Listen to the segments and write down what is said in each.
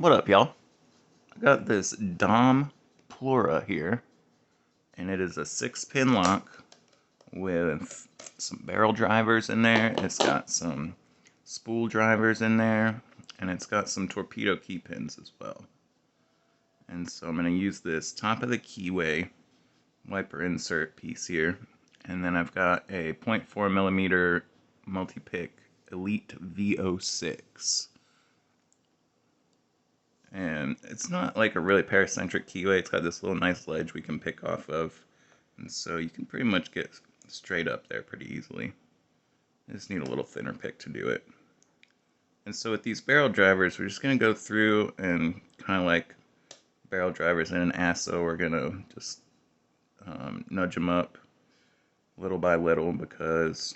What up, y'all? I got this Dom Plura here, and it is a 6-pin lock with some barrel drivers in there. It's got some spool drivers in there, and it's got some torpedo key pins as well. And so I'm going to use this top of the keyway wiper insert piece here, and then I've got a 0.4 millimeter multi-pick Elite V06. And it's not like a really paracentric keyway. It's got this little nice ledge we can pick off of. And so you can pretty much get straight up there pretty easily. You just need a little thinner pick to do it. And so with these barrel drivers, we're just going to go through and kind of like barrel drivers in an ASO, we're going to just nudge them up little by little, because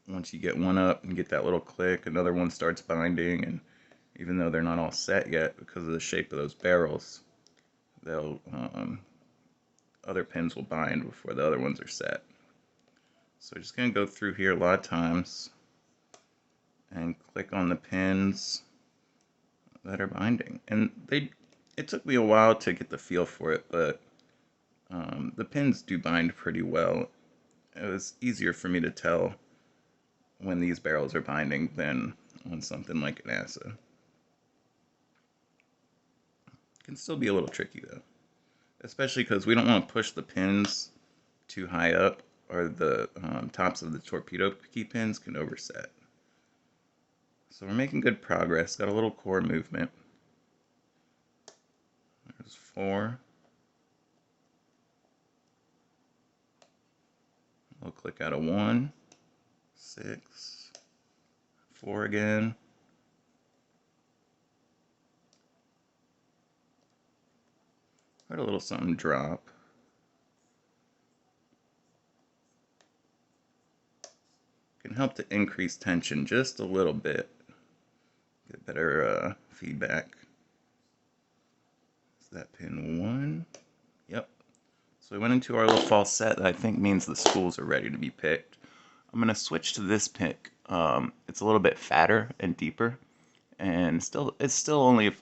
once you get one up and get that little click, another one starts binding, and even though they're not all set yet because of the shape of those barrels, they'll other pins will bind before the other ones are set. So I'm just going to go through here a lot of times and click on the pins that are binding. And it took me a while to get the feel for it, but the pins do bind pretty well. It was easier for me to tell when these barrels are binding than on something like an ASA. Can still be a little tricky though, especially because we don't want to push the pins too high up, or the tops of the torpedo key pins can overset. So we're making good progress. Got a little core movement. There's 4. We'll click out a 1, 6, 4 again. Heard a little something drop. Can help to increase tension just a little bit. Get better feedback. Is that pin 1? Yep. So we went into our little false set that I think means the spools are ready to be picked. I'm going to switch to this pick. It's a little bit fatter and deeper, and it's still only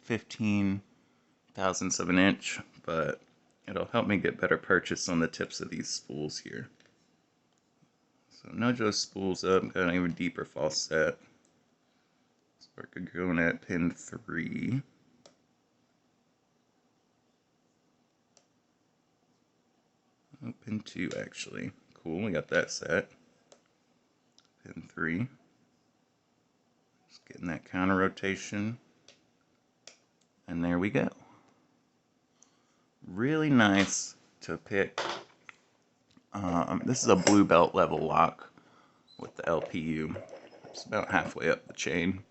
15 thousandths of an inch, but it'll help me get better purchase on the tips of these spools here. So nudge those spools up, got an even deeper false set. So we're going at pin 3. Oh, pin 2 actually. Cool, we got that set. Pin 3. Just getting that counter rotation. And there we go. Really nice to pick. This is a blue belt level lock with the LPU. It's about halfway up the chain.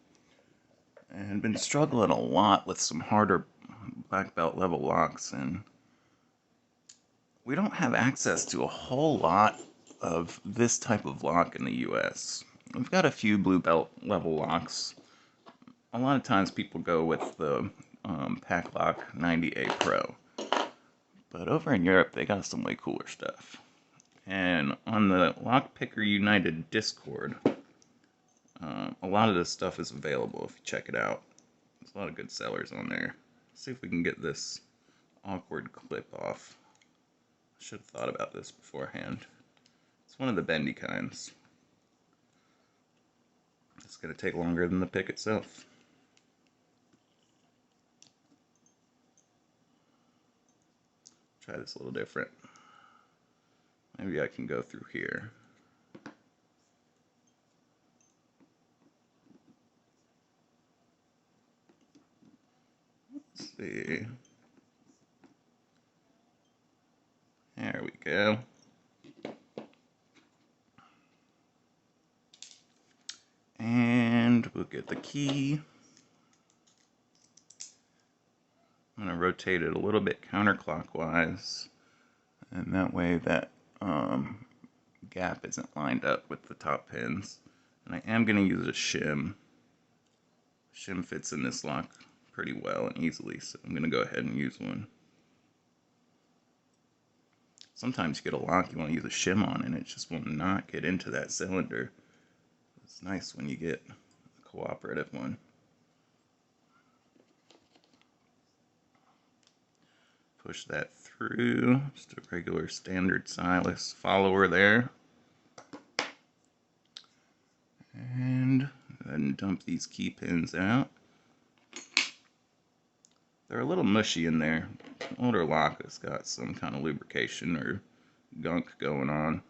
And been struggling a lot with some harder black belt level locks, and we don't have access to a whole lot of this type of lock in the US. We've got a few blue belt level locks. A lot of times people go with the Paclock 90A Pro. But over in Europe, they got some way cooler stuff. And on the Lockpicker United Discord, a lot of this stuff is available if you check it out. There's a lot of good sellers on there. Let's see if we can get this awkward clip off. I should have thought about this beforehand. It's one of the bendy kinds. It's going to take longer than the pick itself. Try this a little different. Maybe I can go through here. Let's see. There we go. And we'll get the key. I'm going to rotate it a little bit counterclockwise, and that way that gap isn't lined up with the top pins. And I am going to use a shim. Shim fits in this lock pretty well and easily, so I'm going to go ahead and use one. Sometimes you get a lock you want to use a shim on, and it just will not get into that cylinder. It's nice when you get a cooperative one. Push that through. Just a regular standard stylus follower there. And go ahead and dump these key pins out. They're a little mushy in there. An older lock has got some kind of lubrication or gunk going on.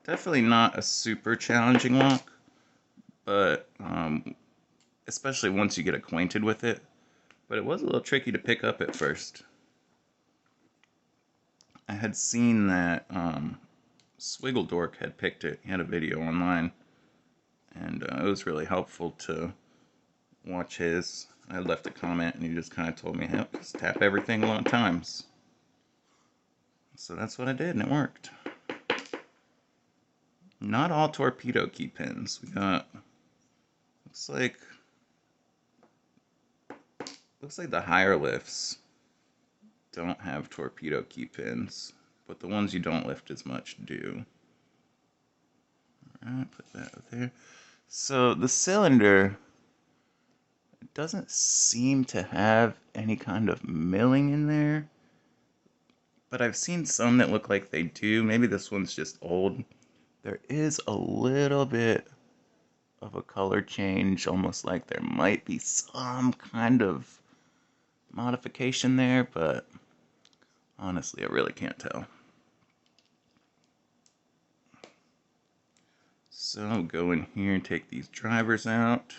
Definitely not a super challenging lock, but especially once you get acquainted with it. But it was a little tricky to pick up at first. I had seen that Swiggle Dork had picked it. He had a video online, and it was really helpful to watch his. I left a comment, and he just kind of told me, hey, just tap everything 11 times. So that's what I did, and it worked. Not all torpedo key pins. We got, looks like the higher lifts don't have torpedo key pins, but the ones you don't lift as much do. Alright, put that there. So the cylinder doesn't seem to have any kind of milling in there, but I've seen some that look like they do. Maybe this one's just old. There is a little bit of a color change, almost like there might be some kind of modification there, but honestly, I really can't tell. So go in here and take these drivers out.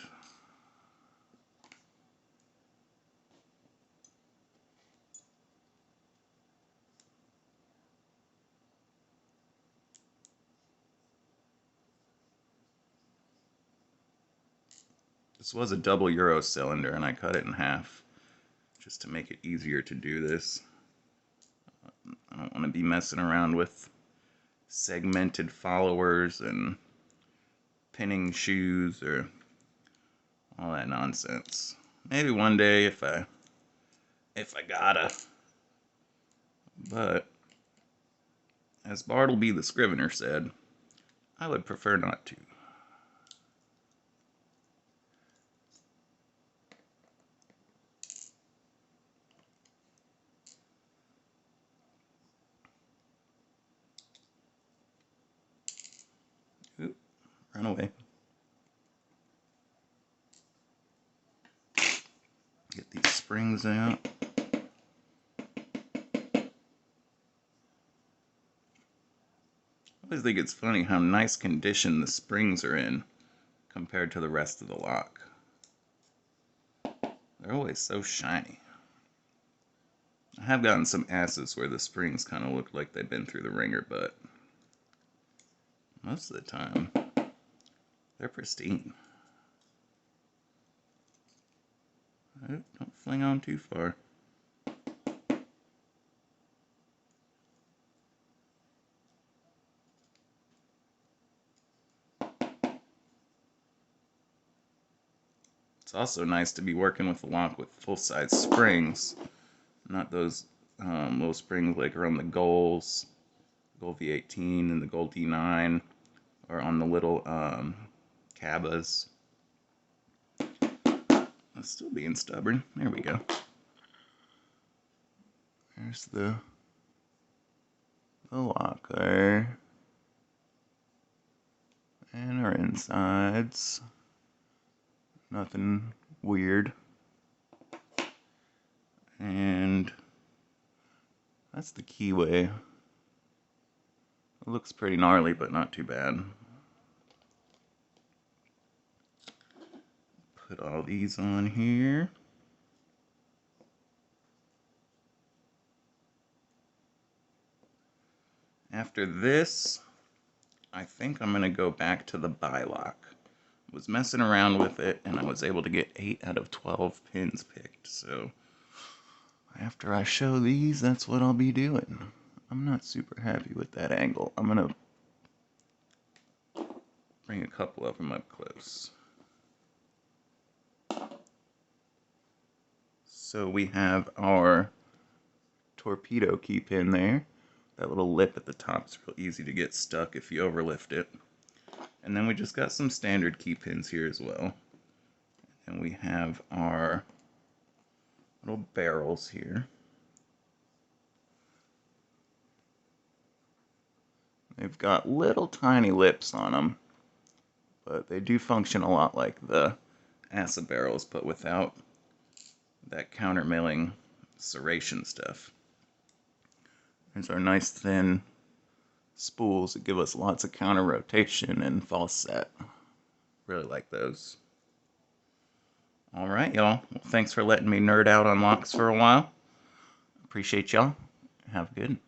This was a double Euro cylinder, and I cut it in half just to make it easier to do this. I don't want to be messing around with segmented followers and pinning shoes or all that nonsense. Maybe one day if I gotta. But as Bartleby the Scrivener said, I would prefer not to. Oop, run away. Get these springs out. I always think it's funny how nice condition the springs are in compared to the rest of the lock. They're always so shiny. I have gotten some asses where the springs kind of look like they've been through the ringer, but most of the time, they're pristine. Oh, don't fling on too far. It's also nice to be working with a lock with full-size springs, not those little springs like around the Goals, Goal V18 and the Goal D9, or on the little cabas. I'm still being stubborn. There we go. There's the lock there. And our insides. Nothing weird. And that's the keyway. It looks pretty gnarly, but not too bad. Put all these on here. After this, I think I'm going to go back to the bilock. I was messing around with it, and I was able to get 8 out of 12 pins picked, so after I show these, that's what I'll be doing. I'm not super happy with that angle. I'm going to bring a couple of them up close. So we have our torpedo key pin there. That little lip at the top is real easy to get stuck if you overlift it. And then we just got some standard key pins here as well. And we have our little barrels here. They've got little tiny lips on them, but they do function a lot like the acid barrels, but without that countermilling serration stuff. There's our nice thin spools that give us lots of counter rotation and false set. Really like those. Alright, y'all. Well, thanks for letting me nerd out on locks for a while. Appreciate y'all. Have a good one.